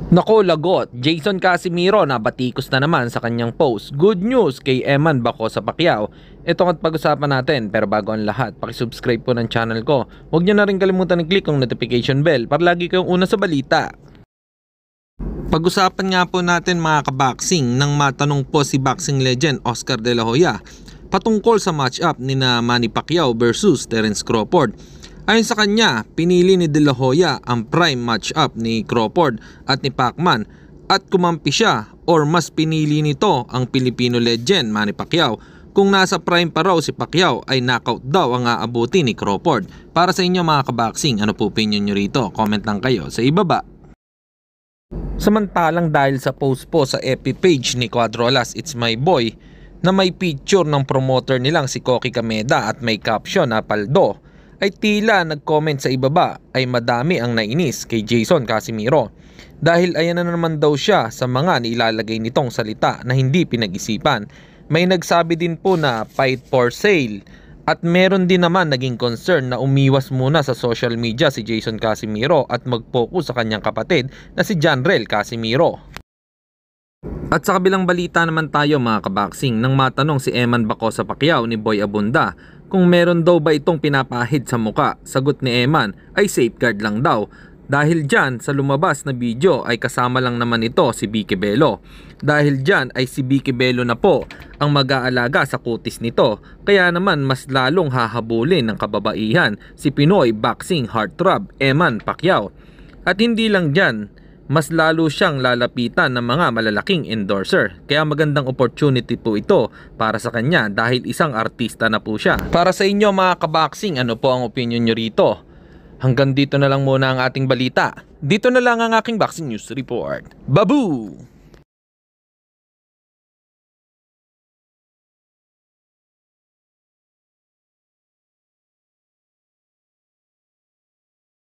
Nako lagot, Jason Casimiro nabatikos na naman sa kanyang post. Good news kay Eman Bacosa Pacquiao. Ito ang pag-usapan natin, pero bago ang lahat, pakisubscribe po ng channel ko. Huwag nyo na rin kalimutan i-click ang notification bell para lagi kayong una sa balita. Pag-usapan nga po natin mga kaboxing nang matanong po si boxing legend Oscar De La Hoya patungkol sa matchup ni na Manny Pacquiao versus Terence Crawford. Ayon sa kanya, pinili ni De La Hoya ang prime matchup ni Crawford at ni Pacman at kumampi siya or mas pinili nito ang Filipino legend Manny Pacquiao. Kung nasa prime pa raw si Pacquiao ay knockout daw ang aabuti ni Crawford. Para sa inyo mga kaboxing, ano po opinion nyo rito? Comment lang kayo sa ibaba. Samantalang dahil sa post po sa FB page ni Cuadrolas It's My Boy na may picture ng promoter nilang si Koki Kameda at may caption na paldo, ay tila nag-comment sa ibaba ay madami ang nainis kay Jason Casimiro dahil ayan na naman daw siya sa mga nilalagay nitong salita na hindi pinag-isipan. May nagsabi din po na fight for sale at meron din naman naging concern na umiwas muna sa social media si Jason Casimiro at mag-focus sa kanyang kapatid na si Janrel Casimiro. At sa kabilang balita naman tayo mga kaboxing nang matanong si Eman Bacosa Pacquiao ni Boy Abunda kung meron daw ba itong pinapahid sa muka. Sagot ni Eman ay safeguard lang daw. Dahil dyan sa lumabas na video ay kasama lang naman ito si Vicky Bello. Dahil dyan ay si Vicky Bello na po ang mag-aalaga sa kutis nito. Kaya naman mas lalong hahabulin ng kababaihan si Pinoy boxing heartthrob Eman Pacquiao. At hindi lang dyan, mas lalo siyang lalapitan ng mga malalaking endorser. Kaya magandang opportunity po ito para sa kanya dahil isang artista na po siya. Para sa inyo mga kaboxing, ano po ang opinion nyo rito? Hanggang dito na lang muna ang ating balita. Dito na lang ang aking boxing news report. Babu!